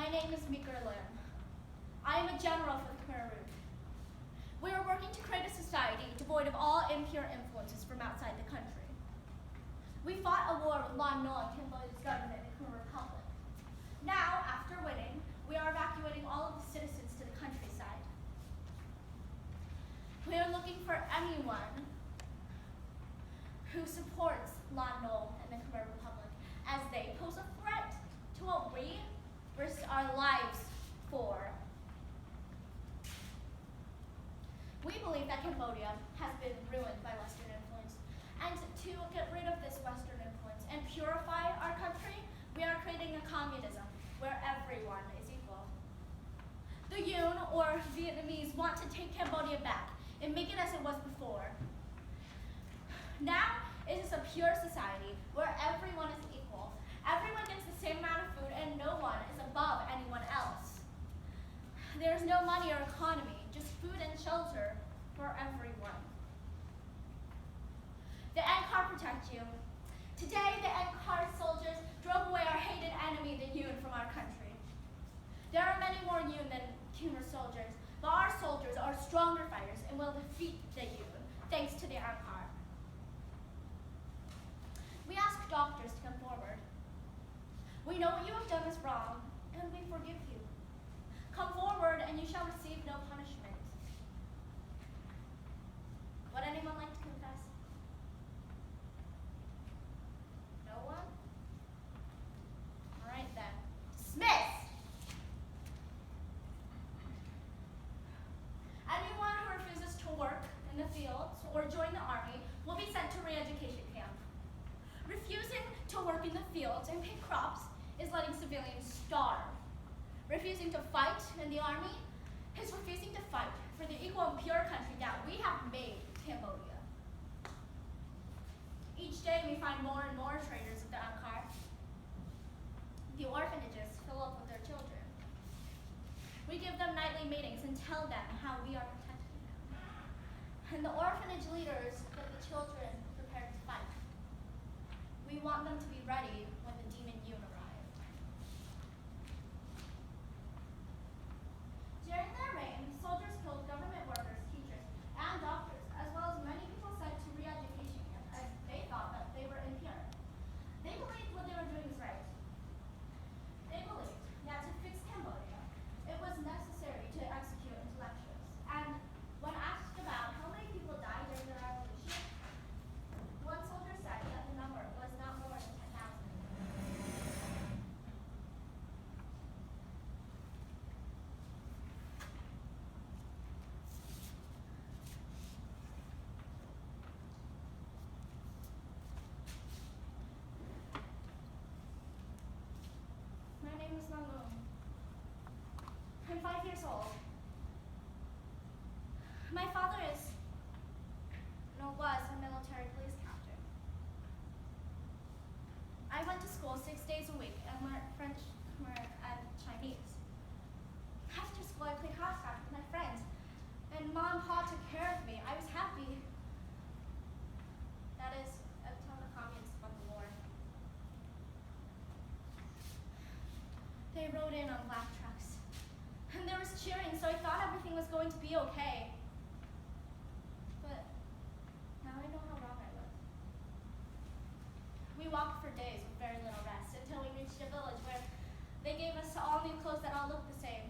My name is Meeker Lim. I am a general for the Khmer Rouge. We are working to create a society devoid of all impure influences from outside the country. We fought a war with Lon Nol and Cambodia's government in the Khmer Republic. Now, after winning, we are evacuating all of the citizens to the countryside. We are looking for anyone who supports Lon Nol and the Khmer Republic, as they pose a threat to what we risk our lives for. We believe that Cambodia has been ruined by Western influence, and to get rid of this Western influence and purify our country, we are creating a communism where everyone is equal. The Yun, or Vietnamese, want to take Cambodia back and make it as it was before. Now, it is a pure society where everyone is equal. Everyone gets the same amount of food and no one is above anyone else. There is no money or economy, just food and shelter for everyone. The NJH protect you. Today, the NJH soldiers drove away our hated enemy, the Yun, from our country. There are many more Yun than Khmer soldiers, but our soldiers are stronger fighters and will defeat the Yun, thanks to the NJH. We ask doctors to come forward. We know what you have done is wrong, and we forgive you. Come forward, and you shall receive no punishment. Would anyone like to confess? No one? All right, then. Dismissed! Anyone who refuses to work in the fields or join the army will be sent to re-education camp. Refusing to work in the fields and pick crops is letting civilians starve. Refusing to fight in the army is refusing to fight for the equal and pure country that we have made Cambodia. Each day we find more and more traitors of the NJH. The orphanages fill up with their children. We give them nightly meetings and tell them how we are protecting them. And the orphanage leaders get the children prepared to fight. We want them to be ready when the demon Yun arrive. During their reign, soldiers killed government workers, teachers, and doctors, as well as many people sent to re-education camps as they thought that they were impure. They believed what they were doing is right. They believed that to fix Cambodia, it was necessary to execute intellectuals. And when asked about how many people died during the revolution, one soldier said that the number was not more than 10,000. My name is Nat'l. I'm 5 years old. My father was a military police captain. I went to school 6 days a week and learned French, Khmer, and Chinese. After school, I played hopscotch with my friends, and Mom and Pa took care of me. I was happy. That is, until the communists won the war. They rode in on black trucks, and there was cheering, so I thought everything was going to be okay. But now I know how wrong I was. We walked for days with very little rest until we reached a village where they gave us all new clothes that all looked the same.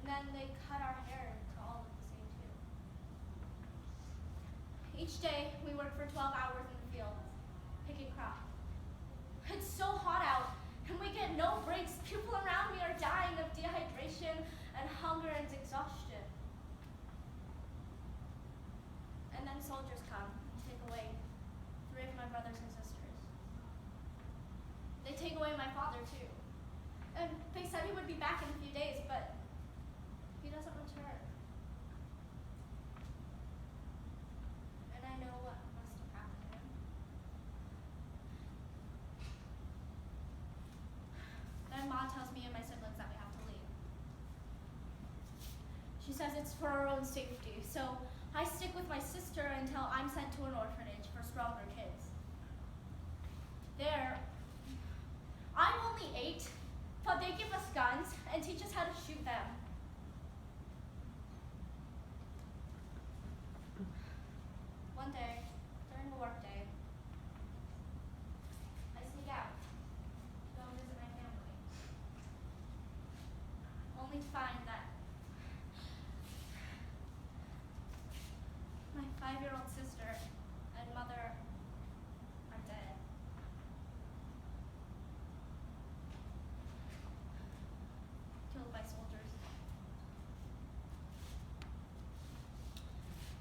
And then they cut our hair to all look the same too. Each day we worked for 12 hours in the fields, picking crops. It's so hot out, and we get no breaks. People around me are dying of dehydration and hunger and exhaustion. And then soldiers come and take away 3 of my brothers and sisters. They take away my father too. And they said he would be back in a few days, but he doesn't return. And I know what must have happened to him. Then Mom tells me and my siblings that we have to leave. She says it's for our own safety, so I stick with my sister until I'm sent to an orphanage for stronger kids. There, I'm only 8, But they give us guns and teach us how to shoot them. One day, during a work day, I sneak out to go visit my family, only to find that my 5-year-old sister and mother are dead. Killed by soldiers.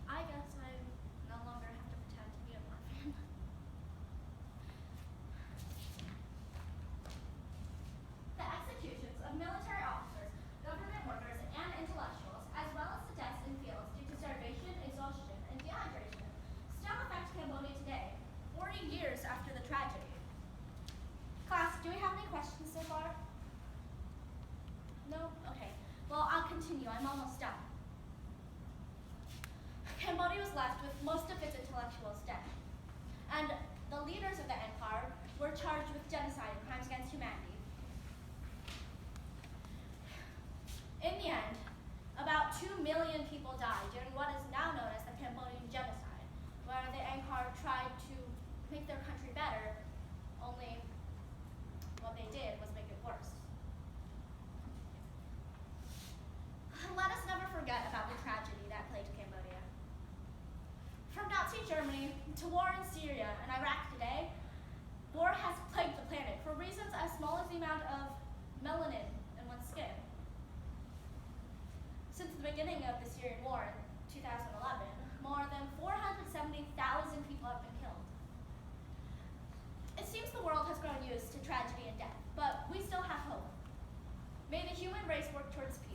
I guess I no longer have to pretend to be an orphan. The executions of military officers, government workers, and intellectuals, as well as the deaths in fields due to starvation, exhaustion, and dehydration, still affect Cambodia today, 40 years after the tragedy. Class, do we have any questions so far? No? Okay. Well, I'll continue. I'm almost done. Cambodia was left with most of its intellectuals dead, and the leaders of the empire were charged with genocide and crimes against humanity. In the end, about 2 million people died during what is now known as the Cambodian genocide, where the empire tried to make their country better, only what they did was make it worse. Let us never forget about the tragedy that plagued Cambodia. From Nazi Germany to war in Syria and Iraq today, war has plagued the planet for reasons as small as the amount of melanin in one's skin. Since the beginning of the Syrian war in 2011, more than 470,000 people have been killed. It seems the world has grown used to tragedy and death, but we still have hope. May the human race work towards peace.